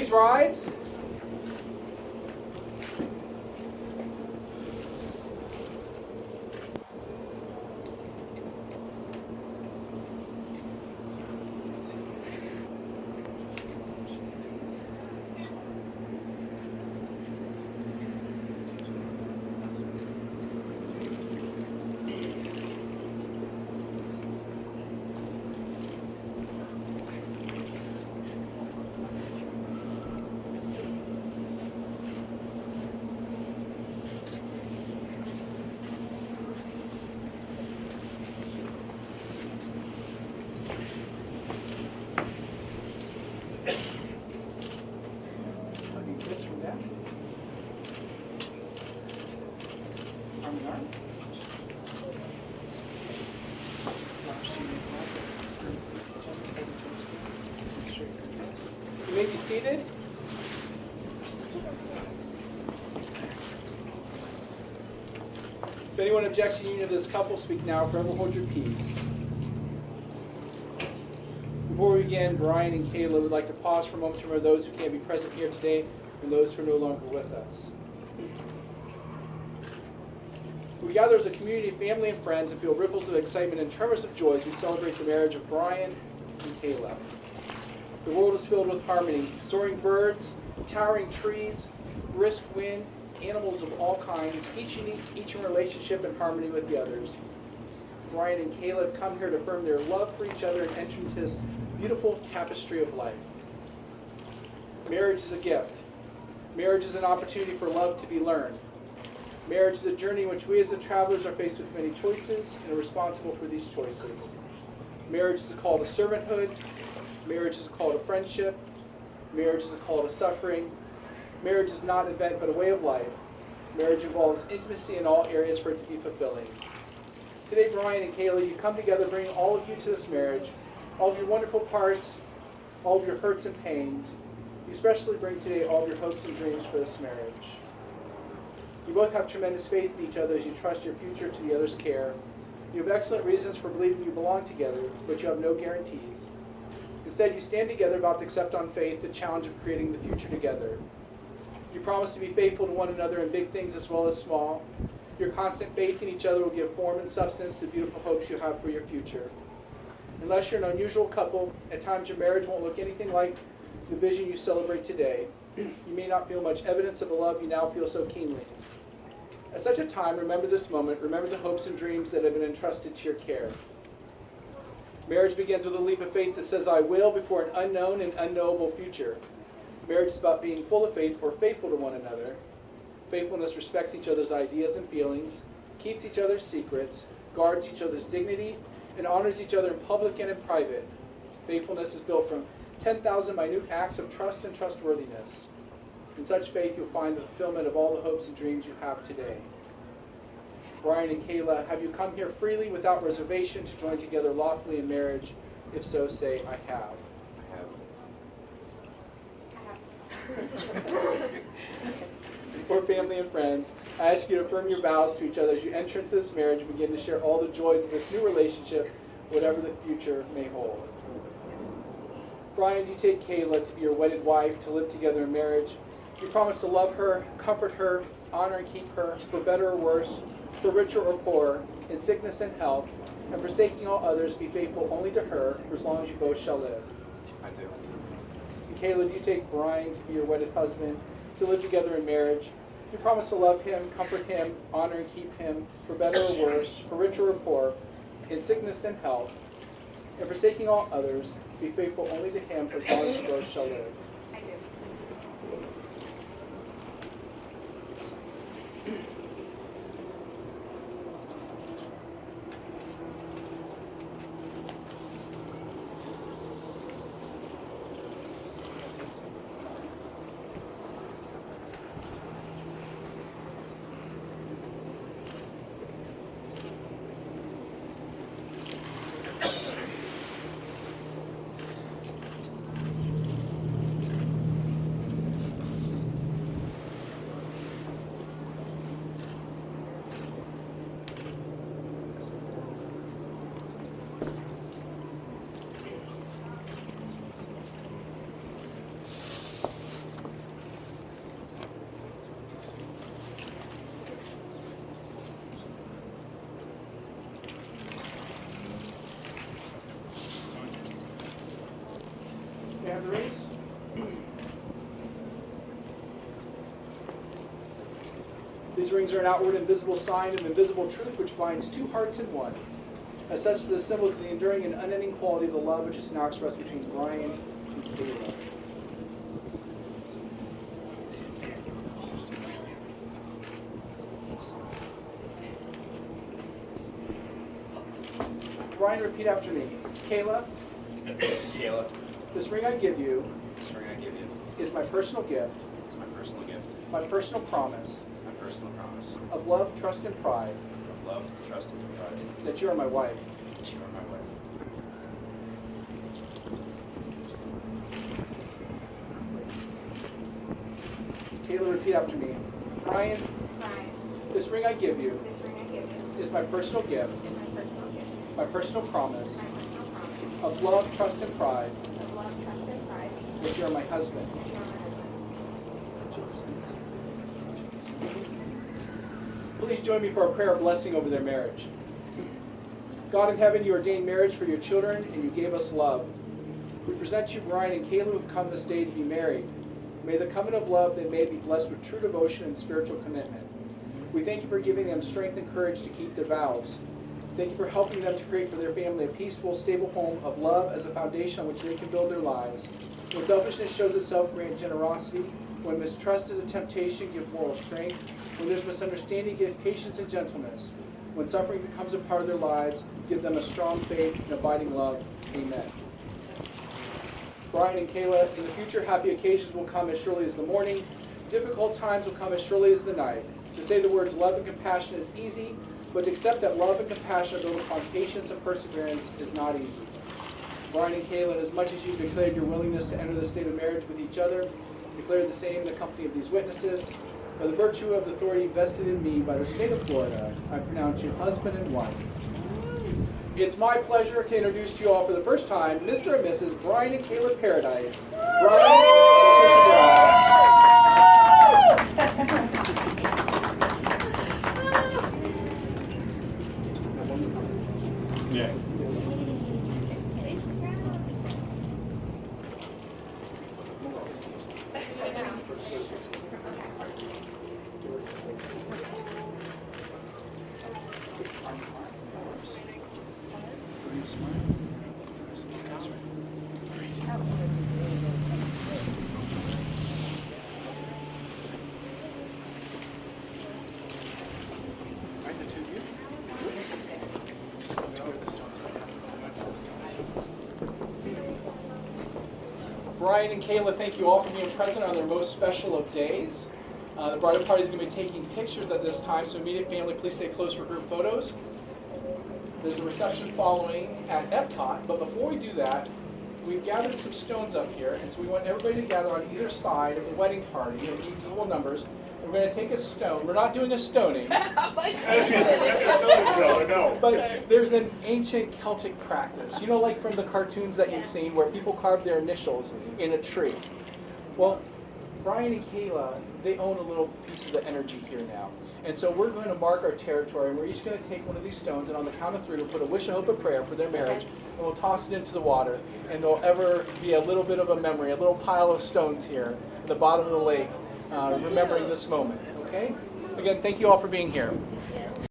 Please rise. You may be seated. If anyone objects to the union of this couple, speak now. Forever hold your peace. Before we begin, Brian and Kayla would like to pause for a moment to remember those who can't be present here today and those who are no longer with us. We gather as a community, family, and friends and feel ripples of excitement and tremors of joy as we celebrate the marriage of Brian and Kayla. The world is filled with harmony, soaring birds, towering trees, brisk wind, animals of all kinds, each unique, each in relationship and harmony with the others. Brian and Kayla have come here to affirm their love for each other and enter into this beautiful tapestry of life. Marriage is a gift. Marriage is an opportunity for love to be learned. Marriage is a journey in which we as the travelers are faced with many choices and are responsible for these choices. Marriage is a call to servanthood. Marriage is a call to friendship. Marriage is a call to suffering. Marriage is not an event but a way of life. Marriage involves intimacy in all areas for it to be fulfilling. Today, Brian and Kayla, you come together bringing all of you to this marriage, all of your wonderful parts, all of your hurts and pains. You especially bring today all of your hopes and dreams for this marriage. You both have tremendous faith in each other as you trust your future to the other's care. You have excellent reasons for believing you belong together, but you have no guarantees. Instead, you stand together about to accept on faith the challenge of creating the future together. You promise to be faithful to one another in big things as well as small. Your constant faith in each other will give form and substance to the beautiful hopes you have for your future. Unless you're an unusual couple, at times your marriage won't look anything like the vision you celebrate today. You may not feel much evidence of the love you now feel so keenly. At such a time, remember this moment. Remember the hopes and dreams that have been entrusted to your care. Marriage begins with a leap of faith that says, I will, before an unknown and unknowable future. Marriage is about being full of faith or faithful to one another. Faithfulness respects each other's ideas and feelings, keeps each other's secrets, guards each other's dignity, and honors each other in public and in private. Faithfulness is built from 10,000 minute acts of trust and trustworthiness. In such faith, you'll find the fulfillment of all the hopes and dreams you have today. Brian and Kayla, have you come here freely without reservation to join together lawfully in marriage? If so, say, I have. For family and friends, I ask you to affirm your vows to each other as you enter into this marriage and begin to share all the joys of this new relationship, whatever the future may hold. Brian, you take Kayla to be your wedded wife, to live together in marriage. You promise to love her, comfort her, honor and keep her, for better or worse, for richer or poorer, in sickness and health, and forsaking all others, be faithful only to her, for as long as you both shall live. I do. And Kayla, do you take Brian to be your wedded husband, to live together in marriage? You promise to love him, comfort him, honor and keep him, for better or worse, for richer or poor, in sickness and health, and forsaking all others, be faithful only to him, for as long as you both shall live. I do. These rings are an outward and visible sign of invisible truth which binds two hearts in one. As such, they're the symbols of the enduring and unending quality of the love which is now expressed between Brian and Kayla. Brian, repeat after me. Kayla, Kayla, this ring I give you this ring I give you is my personal gift, is my personal gift, my personal promise my personal promise of love, trust, and pride of love, trust, and pride that you are my wife. that you are my wife. Kayla, repeat after me. Brian, Brian, this ring I give you this ring I give you is my personal gift, is my personal gift, my personal promise my personal promise of love, trust, and pride of love, trust, and pride that you are my husband. that you are my husband. Please join me for a prayer of blessing over their marriage. God in heaven, you ordained marriage for your children, and you gave us love. We present you Brian and Kayla, who have come this day to be married. May the covenant of love they made be blessed with true devotion and spiritual commitment. We thank you for giving them strength and courage to keep their vows. Thank you for helping them to create for their family a peaceful, stable home of love as a foundation on which they can build their lives. When selfishness shows itself, grant generosity. When mistrust is a temptation, give moral strength. When there's misunderstanding, give patience and gentleness. When suffering becomes a part of their lives, give them a strong faith and abiding love. Amen. Brian and Kayla, in the future, happy occasions will come as surely as the morning. Difficult times will come as surely as the night. To say the words love and compassion is easy, but to accept that love and compassion are built upon patience and perseverance is not easy. Brian and Kayla, as much as you've declared your willingness to enter the state of marriage with each other, declare the same in the company of these witnesses. By the virtue of the authority vested in me by the state of Florida, I pronounce you husband and wife. It's my pleasure to introduce to you all for the first time, Mr. and Mrs. Brian and Kayla Paradise. Brian and Mrs. Yeah. Brian and Kayla, thank you all for being present on their most special of days. The bridal party is going to be taking pictures at this time, so immediate family, please stay close for group photos. There's a reception following at Epcot, but before we do that, we've gathered some stones up here, and so we want everybody to gather on either side of the wedding party in equal numbers. We're going to take a stone. We're not doing a stoning. But there's an ancient Celtic practice, you know, like from the cartoons that you've seen where people carve their initials in a tree. Well, Brian and Kayla, they own a little piece of the energy here now. And so we're going to mark our territory, and we're each going to take one of these stones, and on the count of three, we'll put a wish, a hope, a prayer for their marriage, and we'll toss it into the water, and there'll ever be a little bit of a memory, a little pile of stones here at the bottom of the lake, remembering this moment, okay? Again, thank you all for being here.